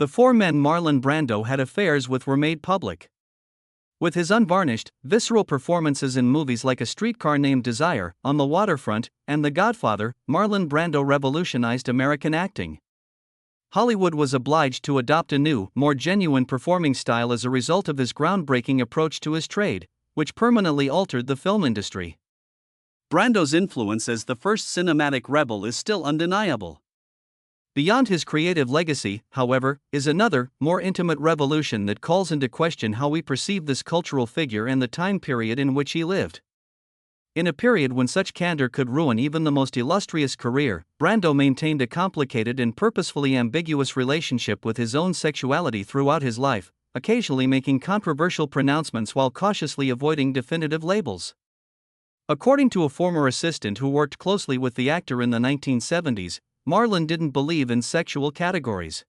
The four men Marlon Brando had affairs with were made public. With his unvarnished, visceral performances in movies like A Streetcar Named Desire, On the Waterfront, and The Godfather, Marlon Brando revolutionized American acting. Hollywood was obliged to adopt a new, more genuine performing style as a result of his groundbreaking approach to his trade, which permanently altered the film industry. Brando's influence as the first cinematic rebel is still undeniable. Beyond his creative legacy, however, is another, more intimate revolution that calls into question how we perceive this cultural figure and the time period in which he lived. In a period when such candor could ruin even the most illustrious career, Brando maintained a complicated and purposefully ambiguous relationship with his own sexuality throughout his life, occasionally making controversial pronouncements while cautiously avoiding definitive labels. According to a former assistant who worked closely with the actor in the 1970s, Marlon didn't believe in sexual categories.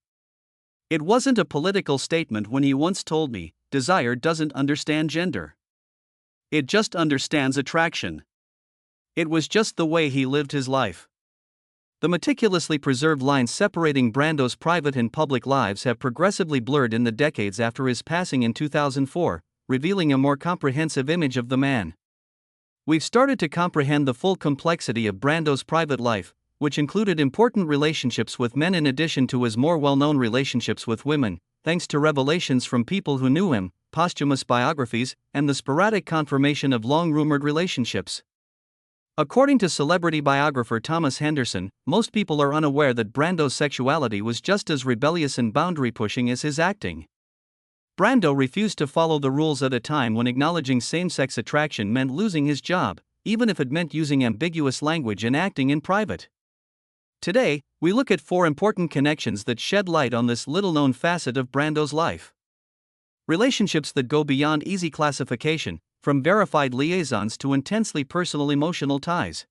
It wasn't a political statement when he once told me, "Desire doesn't understand gender. It just understands attraction." It was just the way he lived his life. The meticulously preserved lines separating Brando's private and public lives have progressively blurred in the decades after his passing in 2004, revealing a more comprehensive image of the man. We've started to comprehend the full complexity of Brando's private life, which included important relationships with men in addition to his more well-known relationships with women, thanks to revelations from people who knew him, posthumous biographies, and the sporadic confirmation of long-rumored relationships. According to celebrity biographer Thomas Henderson, most people are unaware that Brando's sexuality was just as rebellious and boundary-pushing as his acting. Brando refused to follow the rules at a time when acknowledging same-sex attraction meant losing his job, even if it meant using ambiguous language and acting in private. Today, we look at four important connections that shed light on this little-known facet of Brando's life. Relationships that go beyond easy classification, from verified liaisons to intensely personal emotional ties.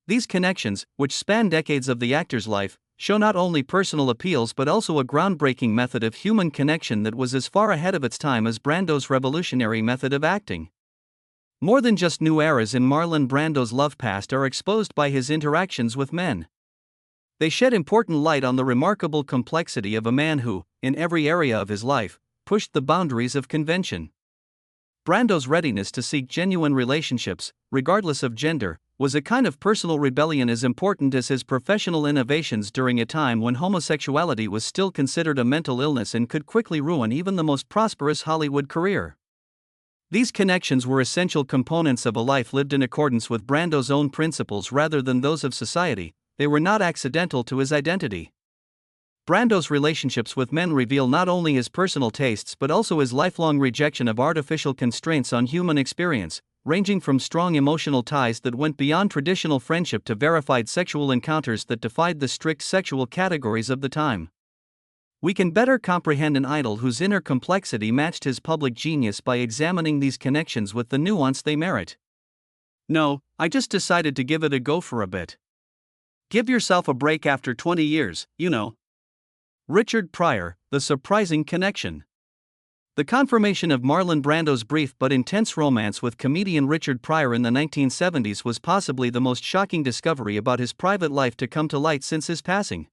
These connections, which span decades of the actor's life, show not only personal appeals but also a groundbreaking method of human connection that was as far ahead of its time as Brando's revolutionary method of acting. More than just new eras in Marlon Brando's love past are exposed by his interactions with men. They shed important light on the remarkable complexity of a man who, in every area of his life, pushed the boundaries of convention. Brando's readiness to seek genuine relationships, regardless of gender, was a kind of personal rebellion as important as his professional innovations during a time when homosexuality was still considered a mental illness and could quickly ruin even the most prosperous Hollywood career. These connections were essential components of a life lived in accordance with Brando's own principles rather than those of society. They were not accidental to his identity. Brando's relationships with men reveal not only his personal tastes but also his lifelong rejection of artificial constraints on human experience, ranging from strong emotional ties that went beyond traditional friendship to verified sexual encounters that defied the strict sexual categories of the time. We can better comprehend an idol whose inner complexity matched his public genius by examining these connections with the nuance they merit. No, I just decided to give it a go for a bit. Give yourself a break after 20 years, you know. Richard Pryor, The Surprising Connection. The confirmation of Marlon Brando's brief but intense romance with comedian Richard Pryor in the 1970s was possibly the most shocking discovery about his private life to come to light since his passing.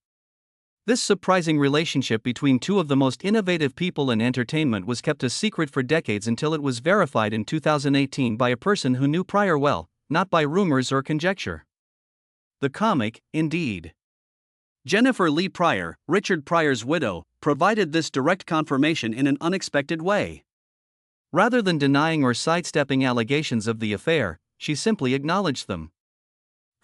This surprising relationship between two of the most innovative people in entertainment was kept a secret for decades until it was verified in 2018 by a person who knew Pryor well, not by rumors or conjecture. The comic, indeed. Jennifer Lee Pryor, Richard Pryor's widow, provided this direct confirmation in an unexpected way. Rather than denying or sidestepping allegations of the affair, she simply acknowledged them.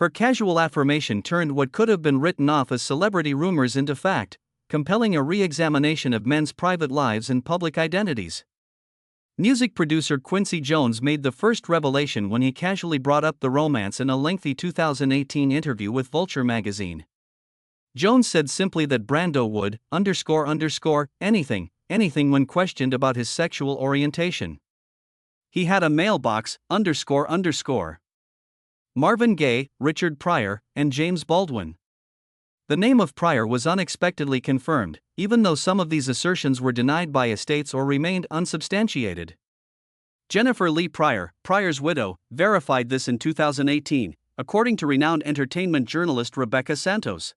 Her casual affirmation turned what could have been written off as celebrity rumors into fact, compelling a re-examination of men's private lives and public identities. Music producer Quincy Jones made the first revelation when he casually brought up the romance in a lengthy 2018 interview with Vulture magazine. Jones said simply that Brando would anything when questioned about his sexual orientation. He had a mailbox, Marvin Gaye, Richard Pryor, and James Baldwin. The name of Pryor was unexpectedly confirmed, even though some of these assertions were denied by estates or remained unsubstantiated. Jennifer Lee Pryor, Pryor's widow, verified this in 2018, according to renowned entertainment journalist Rebecca Santos.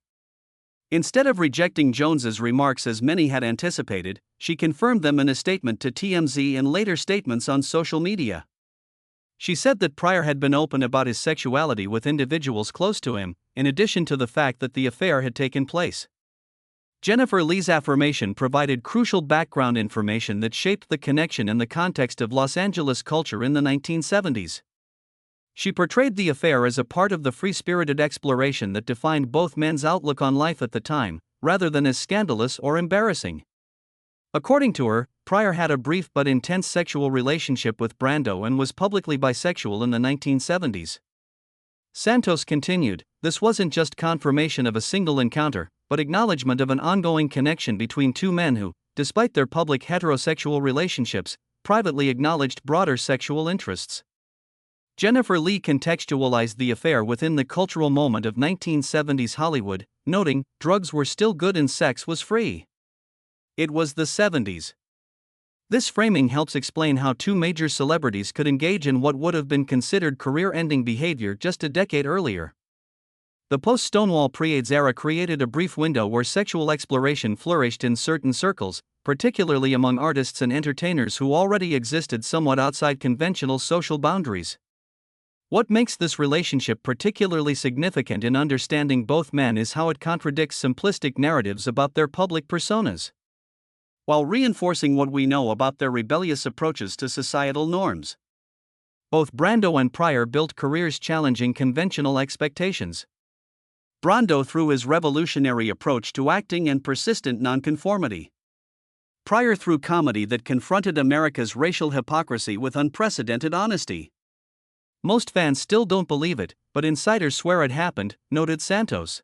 Instead of rejecting Jones's remarks as many had anticipated, she confirmed them in a statement to TMZ and later statements on social media. She said that Pryor had been open about his sexuality with individuals close to him, in addition to the fact that the affair had taken place. Jennifer Lee's affirmation provided crucial background information that shaped the connection and the context of Los Angeles culture in the 1970s. She portrayed the affair as a part of the free-spirited exploration that defined both men's outlook on life at the time, rather than as scandalous or embarrassing. According to her, Pryor had a brief but intense sexual relationship with Brando and was publicly bisexual in the 1970s. Santos continued, "This wasn't just confirmation of a single encounter, but acknowledgement of an ongoing connection between two men who, despite their public heterosexual relationships, privately acknowledged broader sexual interests." Jennifer Lee contextualized the affair within the cultural moment of 1970s Hollywood, noting, "Drugs were still good and sex was free. It was the 70s." This framing helps explain how two major celebrities could engage in what would have been considered career-ending behavior just a decade earlier. The post-Stonewall pre-AIDS era created a brief window where sexual exploration flourished in certain circles, particularly among artists and entertainers who already existed somewhat outside conventional social boundaries. What makes this relationship particularly significant in understanding both men is how it contradicts simplistic narratives about their public personas, while reinforcing what we know about their rebellious approaches to societal norms. Both Brando and Pryor built careers challenging conventional expectations. Brando through his revolutionary approach to acting and persistent nonconformity. Pryor through comedy that confronted America's racial hypocrisy with unprecedented honesty. Most fans still don't believe it, but insiders swear it happened, noted Santos.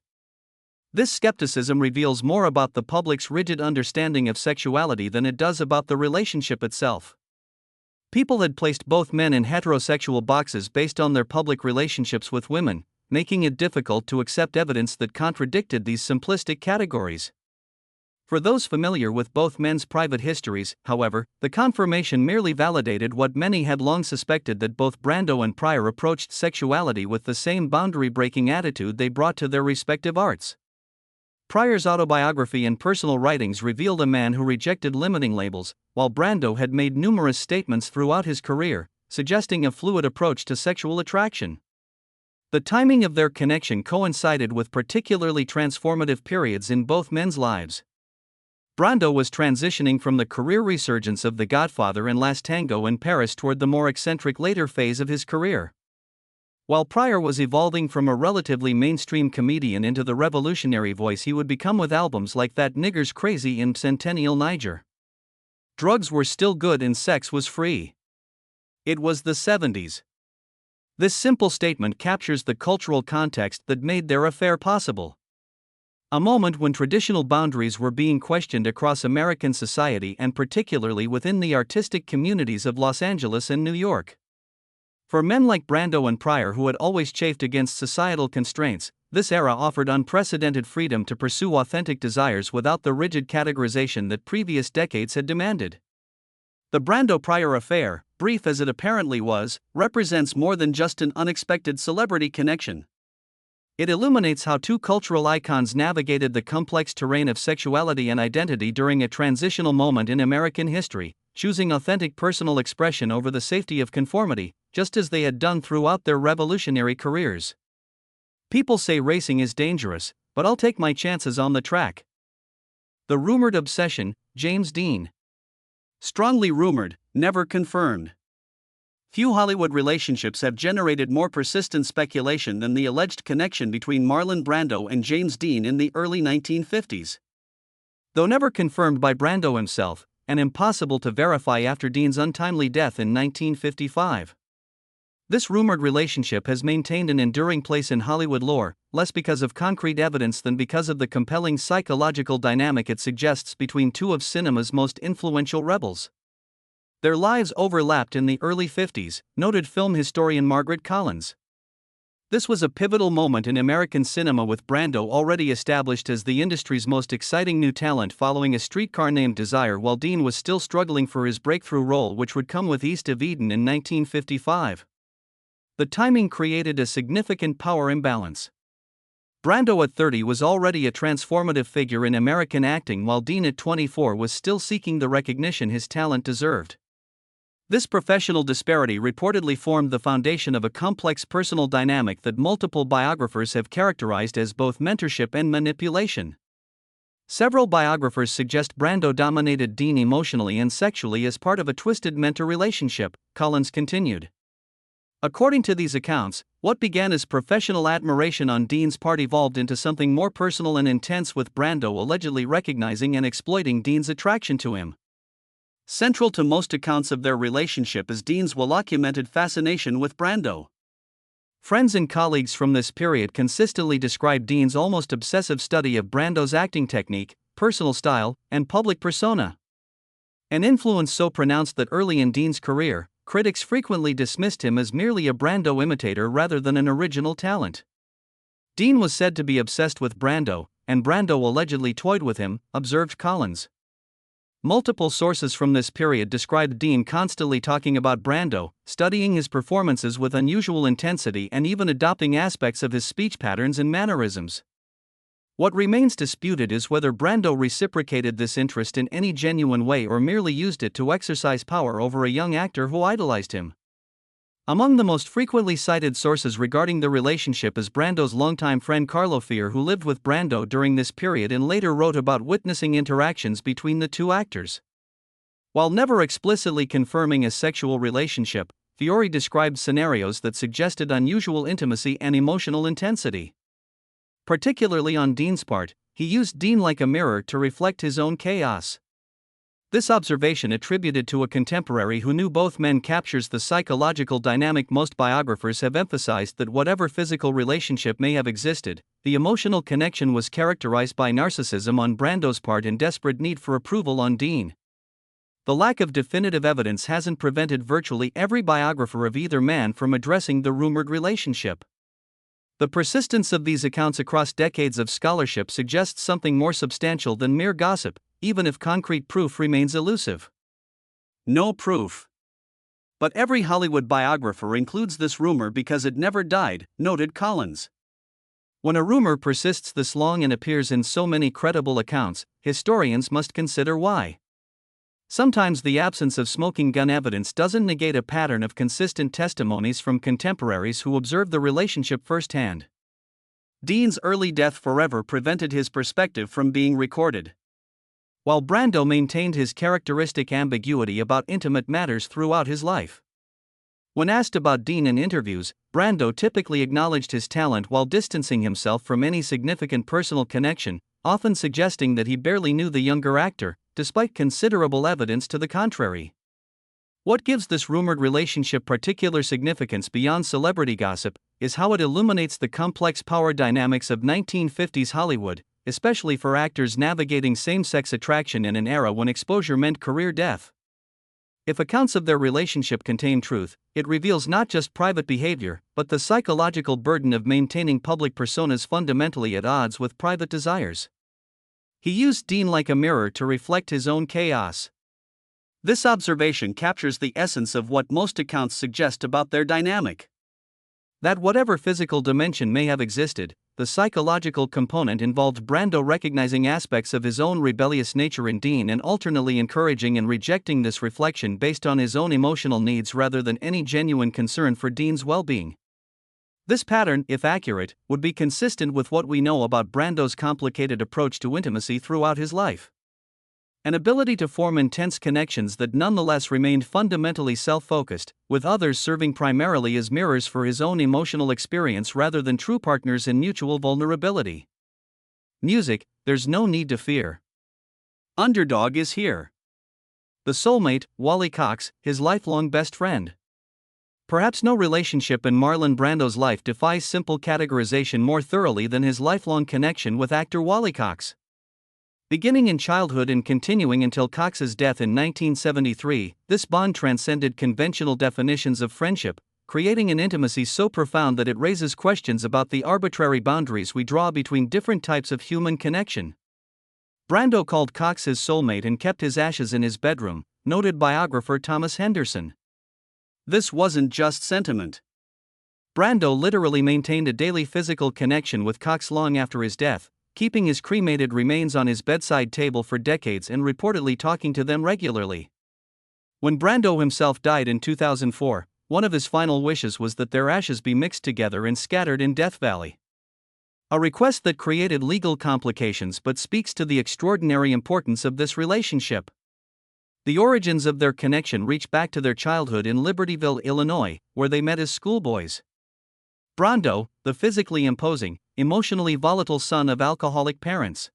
This skepticism reveals more about the public's rigid understanding of sexuality than it does about the relationship itself. People had placed both men in heterosexual boxes based on their public relationships with women, making it difficult to accept evidence that contradicted these simplistic categories. For those familiar with both men's private histories, however, the confirmation merely validated what many had long suspected, that both Brando and Pryor approached sexuality with the same boundary-breaking attitude they brought to their respective arts. Pryor's autobiography and personal writings revealed a man who rejected limiting labels, while Brando had made numerous statements throughout his career, suggesting a fluid approach to sexual attraction. The timing of their connection coincided with particularly transformative periods in both men's lives. Brando was transitioning from the career resurgence of The Godfather and Last Tango in Paris toward the more eccentric later phase of his career, while Pryor was evolving from a relatively mainstream comedian into the revolutionary voice he would become with albums like That Nigger's Crazy in Centennial Niger. Drugs were still good and sex was free. It was the 70s. This simple statement captures the cultural context that made their affair possible. A moment when traditional boundaries were being questioned across American society and particularly within the artistic communities of Los Angeles and New York. For men like Brando and Pryor who had always chafed against societal constraints, this era offered unprecedented freedom to pursue authentic desires without the rigid categorization that previous decades had demanded. The Brando-Pryor affair, brief as it apparently was, represents more than just an unexpected celebrity connection. It illuminates how two cultural icons navigated the complex terrain of sexuality and identity during a transitional moment in American history, choosing authentic personal expression over the safety of conformity, just as they had done throughout their revolutionary careers. People say racing is dangerous, but I'll take my chances on the track. The rumored obsession, James Dean. Strongly rumored, never confirmed. Few Hollywood relationships have generated more persistent speculation than the alleged connection between Marlon Brando and James Dean in the early 1950s. Though never confirmed by Brando himself, and impossible to verify after Dean's untimely death in 1955. This rumored relationship has maintained an enduring place in Hollywood lore, less because of concrete evidence than because of the compelling psychological dynamic it suggests between two of cinema's most influential rebels. Their lives overlapped in the early 50s, noted film historian Margaret Collins. This was a pivotal moment in American cinema, with Brando already established as the industry's most exciting new talent following A Streetcar Named Desire, while Dean was still struggling for his breakthrough role, which would come with East of Eden in 1955. The timing created a significant power imbalance. Brando at 30 was already a transformative figure in American acting, while Dean at 24 was still seeking the recognition his talent deserved. This professional disparity reportedly formed the foundation of a complex personal dynamic that multiple biographers have characterized as both mentorship and manipulation. Several biographers suggest Brando dominated Dean emotionally and sexually as part of a twisted mentor relationship, Collins continued. According to these accounts, what began as professional admiration on Dean's part evolved into something more personal and intense, with Brando allegedly recognizing and exploiting Dean's attraction to him. Central to most accounts of their relationship is Dean's well-documented fascination with Brando. Friends and colleagues from this period consistently describe Dean's almost obsessive study of Brando's acting technique, personal style, and public persona. An influence so pronounced that early in Dean's career, critics frequently dismissed him as merely a Brando imitator rather than an original talent. Dean was said to be obsessed with Brando, and Brando allegedly toyed with him, observed Collins. Multiple sources from this period described Dean constantly talking about Brando, studying his performances with unusual intensity, and even adopting aspects of his speech patterns and mannerisms. What remains disputed is whether Brando reciprocated this interest in any genuine way or merely used it to exercise power over a young actor who idolized him. Among the most frequently cited sources regarding the relationship is Brando's longtime friend Carlo Fear, who lived with Brando during this period and later wrote about witnessing interactions between the two actors. While never explicitly confirming a sexual relationship, Fiore described scenarios that suggested unusual intimacy and emotional intensity. Particularly on Dean's part, he used Dean like a mirror to reflect his own chaos. This observation, attributed to a contemporary who knew both men, captures the psychological dynamic. Most biographers have emphasized that whatever physical relationship may have existed, the emotional connection was characterized by narcissism on Brando's part and desperate need for approval on Dean. The lack of definitive evidence hasn't prevented virtually every biographer of either man from addressing the rumored relationship. The persistence of these accounts across decades of scholarship suggests something more substantial than mere gossip, even if concrete proof remains elusive. No proof. But every Hollywood biographer includes this rumor because it never died, noted Collins. When a rumor persists this long and appears in so many credible accounts, historians must consider why. Sometimes the absence of smoking gun evidence doesn't negate a pattern of consistent testimonies from contemporaries who observed the relationship firsthand. Dean's early death forever prevented his perspective from being recorded. While Brando maintained his characteristic ambiguity about intimate matters throughout his life. When asked about Dean in interviews, Brando typically acknowledged his talent while distancing himself from any significant personal connection, often suggesting that he barely knew the younger actor, despite considerable evidence to the contrary. What gives this rumored relationship particular significance beyond celebrity gossip is how it illuminates the complex power dynamics of 1950s Hollywood, especially for actors navigating same-sex attraction in an era when exposure meant career death. If accounts of their relationship contain truth, it reveals not just private behavior, but the psychological burden of maintaining public personas fundamentally at odds with private desires. He used Dean like a mirror to reflect his own chaos. This observation captures the essence of what most accounts suggest about their dynamic. That whatever physical dimension may have existed, the psychological component involved Brando recognizing aspects of his own rebellious nature in Dean and alternately encouraging and rejecting this reflection based on his own emotional needs rather than any genuine concern for Dean's well-being. This pattern, if accurate, would be consistent with what we know about Brando's complicated approach to intimacy throughout his life. An ability to form intense connections that nonetheless remained fundamentally self-focused, with others serving primarily as mirrors for his own emotional experience rather than true partners in mutual vulnerability. Music, There's No Need to Fear. Underdog is here. The soulmate, Wally Cox, his lifelong best friend. Perhaps no relationship in Marlon Brando's life defies simple categorization more thoroughly than his lifelong connection with actor Wally Cox. Beginning in childhood and continuing until Cox's death in 1973, this bond transcended conventional definitions of friendship, creating an intimacy so profound that it raises questions about the arbitrary boundaries we draw between different types of human connection. Brando called Cox his soulmate and kept his ashes in his bedroom, noted biographer Thomas Henderson. This wasn't just sentiment. Brando literally maintained a daily physical connection with Cox long after his death, keeping his cremated remains on his bedside table for decades and reportedly talking to them regularly. When Brando himself died in 2004, one of his final wishes was that their ashes be mixed together and scattered in Death Valley. A request that created legal complications but speaks to the extraordinary importance of this relationship. The origins of their connection reach back to their childhood in Libertyville, Illinois, where they met as schoolboys. Brando, the physically imposing, emotionally volatile son of alcoholic parents.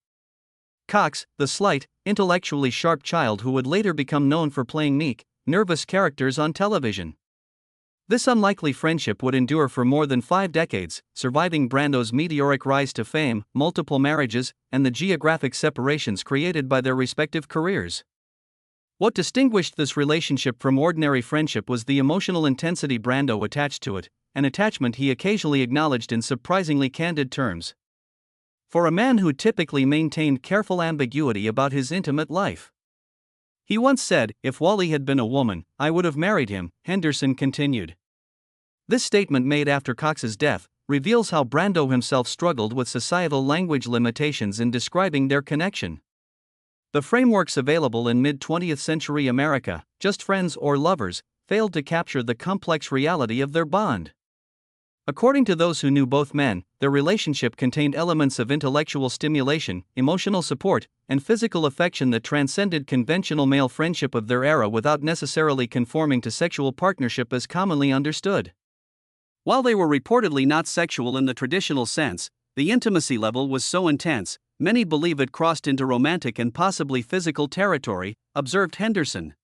Cox, the slight, intellectually sharp child who would later become known for playing meek, nervous characters on television. This unlikely friendship would endure for more than 5 decades, surviving Brando's meteoric rise to fame, multiple marriages, and the geographic separations created by their respective careers. What distinguished this relationship from ordinary friendship was the emotional intensity Brando attached to it, an attachment he occasionally acknowledged in surprisingly candid terms. For a man who typically maintained careful ambiguity about his intimate life. He once said, "If Wally had been a woman, I would have married him," Henderson continued. This statement, made after Cox's death, reveals how Brando himself struggled with societal language limitations in describing their connection. The frameworks available in mid-20th century America, just friends or lovers, failed to capture the complex reality of their bond. According to those who knew both men, their relationship contained elements of intellectual stimulation, emotional support, and physical affection that transcended conventional male friendship of their era without necessarily conforming to sexual partnership as commonly understood. While they were reportedly not sexual in the traditional sense, the intimacy level was so intense, many believe it crossed into romantic and possibly physical territory, observed Henderson.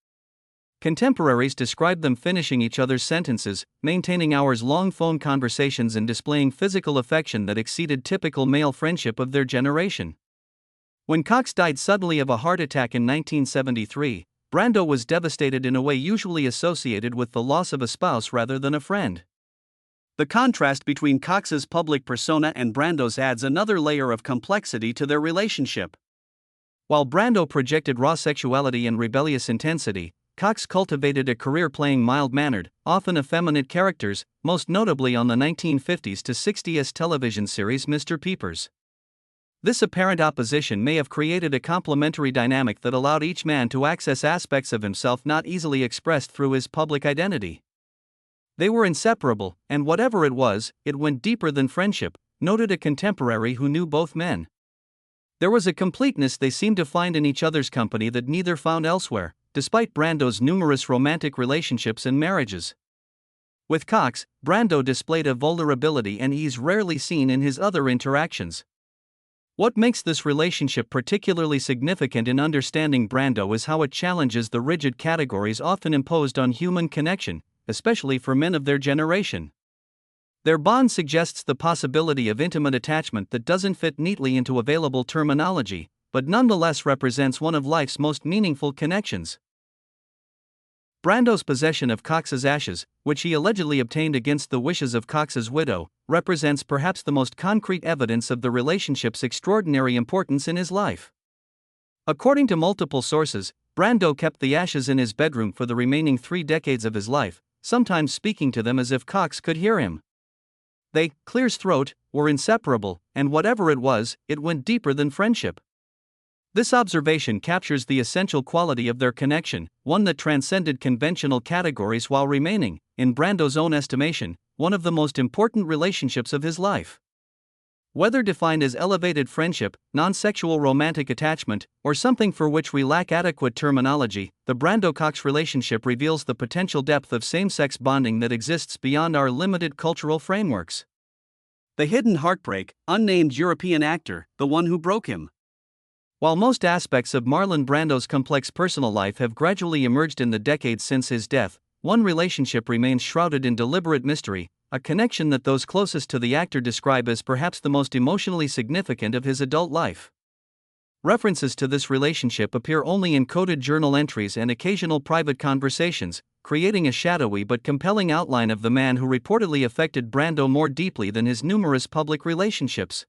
Contemporaries described them finishing each other's sentences, maintaining hours-long phone conversations, and displaying physical affection that exceeded typical male friendship of their generation. When Cox died suddenly of a heart attack in 1973, Brando was devastated in a way usually associated with the loss of a spouse rather than a friend. The contrast between Cox's public persona and Brando's adds another layer of complexity to their relationship. While Brando projected raw sexuality and rebellious intensity, Cox cultivated a career playing mild-mannered, often effeminate characters, most notably on the 1950s to 60s television series Mr. Peepers. This apparent opposition may have created a complementary dynamic that allowed each man to access aspects of himself not easily expressed through his public identity. They were inseparable, and whatever it was, it went deeper than friendship, noted a contemporary who knew both men. There was a completeness they seemed to find in each other's company that neither found elsewhere, despite Brando's numerous romantic relationships and marriages. With Cox, Brando displayed a vulnerability and ease rarely seen in his other interactions. What makes this relationship particularly significant in understanding Brando is how it challenges the rigid categories often imposed on human connection, especially for men of their generation. Their bond suggests the possibility of intimate attachment that doesn't fit neatly into available terminology, but nonetheless represents one of life's most meaningful connections. Brando's possession of Cox's ashes, which he allegedly obtained against the wishes of Cox's widow, represents perhaps the most concrete evidence of the relationship's extraordinary importance in his life. According to multiple sources, Brando kept the ashes in his bedroom for the remaining 3 decades of his life, sometimes speaking to them as if Cox could hear him. They, clears throat, were inseparable, and whatever it was, it went deeper than friendship. This observation captures the essential quality of their connection, one that transcended conventional categories while remaining, in Brando's own estimation, one of the most important relationships of his life. Whether defined as elevated friendship, non-sexual romantic attachment, or something for which we lack adequate terminology, the Brando-Cox relationship reveals the potential depth of same-sex bonding that exists beyond our limited cultural frameworks. The hidden heartbreak, unnamed European actor, the one who broke him. While most aspects of Marlon Brando's complex personal life have gradually emerged in the decades since his death, one relationship remains shrouded in deliberate mystery, a connection that those closest to the actor describe as perhaps the most emotionally significant of his adult life. References to this relationship appear only in coded journal entries and occasional private conversations, creating a shadowy but compelling outline of the man who reportedly affected Brando more deeply than his numerous public relationships.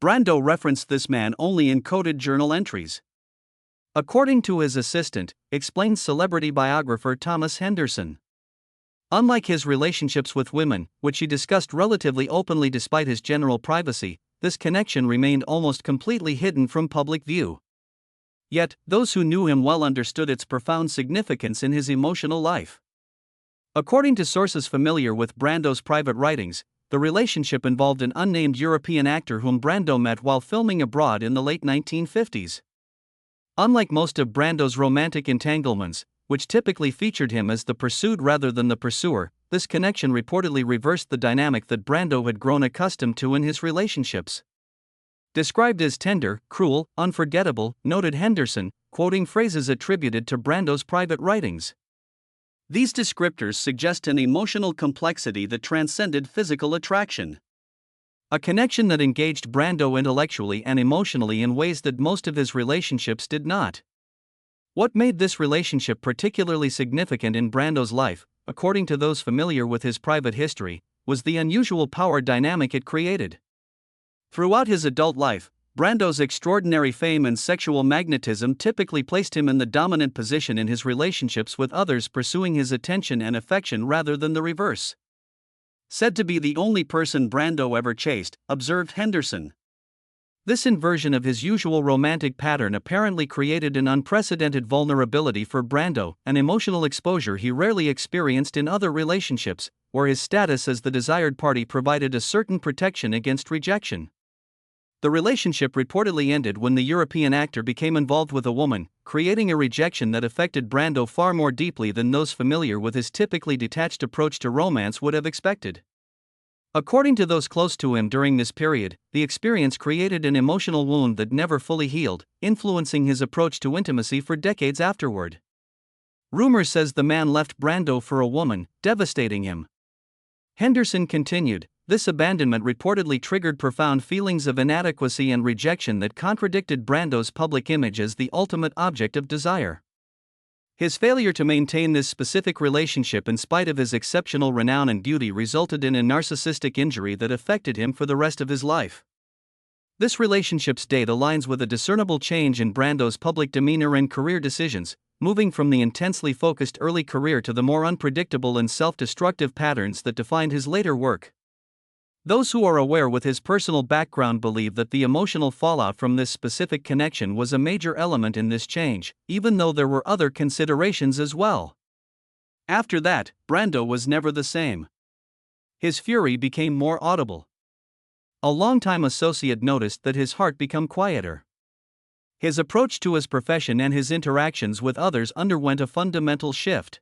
Brando referenced this man only in coded journal entries. According to his assistant, explains celebrity biographer Thomas Henderson. Unlike his relationships with women, which he discussed relatively openly despite his general privacy, this connection remained almost completely hidden from public view. Yet, those who knew him well understood its profound significance in his emotional life. According to sources familiar with Brando's private writings, the relationship involved an unnamed European actor whom Brando met while filming abroad in the late 1950s. Unlike most of Brando's romantic entanglements, which typically featured him as the pursued rather than the pursuer, this connection reportedly reversed the dynamic that Brando had grown accustomed to in his relationships. Described as tender, cruel, unforgettable, noted Henderson, quoting phrases attributed to Brando's private writings. These descriptors suggest an emotional complexity that transcended physical attraction. A connection that engaged Brando intellectually and emotionally in ways that most of his relationships did not. What made this relationship particularly significant in Brando's life, according to those familiar with his private history, was the unusual power dynamic it created. Throughout his adult life, Brando's extraordinary fame and sexual magnetism typically placed him in the dominant position in his relationships with others, pursuing his attention and affection rather than the reverse. Said to be the only person Brando ever chased, observed Henderson. This inversion of his usual romantic pattern apparently created an unprecedented vulnerability for Brando, an emotional exposure he rarely experienced in other relationships, where his status as the desired party provided a certain protection against rejection. The relationship reportedly ended when the European actor became involved with a woman, creating a rejection that affected Brando far more deeply than those familiar with his typically detached approach to romance would have expected. According to those close to him during this period, the experience created an emotional wound that never fully healed, influencing his approach to intimacy for decades afterward. Rumor says the man left Brando for a woman, devastating him. Henderson continued, this abandonment reportedly triggered profound feelings of inadequacy and rejection that contradicted Brando's public image as the ultimate object of desire. His failure to maintain this specific relationship in spite of his exceptional renown and beauty resulted in a narcissistic injury that affected him for the rest of his life. This relationship's date aligns with a discernible change in Brando's public demeanor and career decisions, moving from the intensely focused early career to the more unpredictable and self-destructive patterns that defined his later work. Those who are aware with his personal background believe that the emotional fallout from this specific connection was a major element in this change, even though there were other considerations as well. After that, Brando was never the same. His fury became more audible. A longtime associate noticed that his heart became quieter. His approach to his profession and his interactions with others underwent a fundamental shift.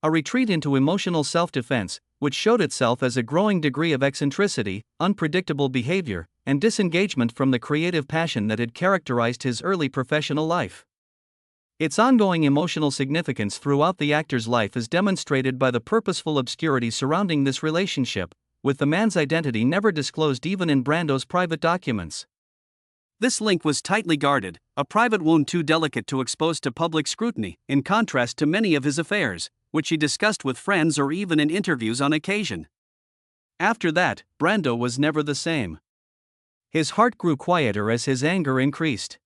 A retreat into emotional self-defense, which showed itself as a growing degree of eccentricity, unpredictable behavior, and disengagement from the creative passion that had characterized his early professional life. Its ongoing emotional significance throughout the actor's life is demonstrated by the purposeful obscurity surrounding this relationship, with the man's identity never disclosed even in Brando's private documents. This link was tightly guarded, a private wound too delicate to expose to public scrutiny, in contrast to many of his affairs, which he discussed with friends or even in interviews on occasion. After that, Brando was never the same. His heart grew quieter as his anger increased.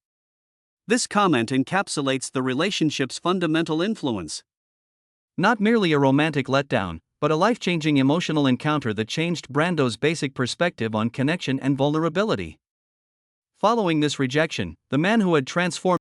This comment encapsulates the relationship's fundamental influence. Not merely a romantic letdown, but a life-changing emotional encounter that changed Brando's basic perspective on connection and vulnerability. Following this rejection, the man who had transformed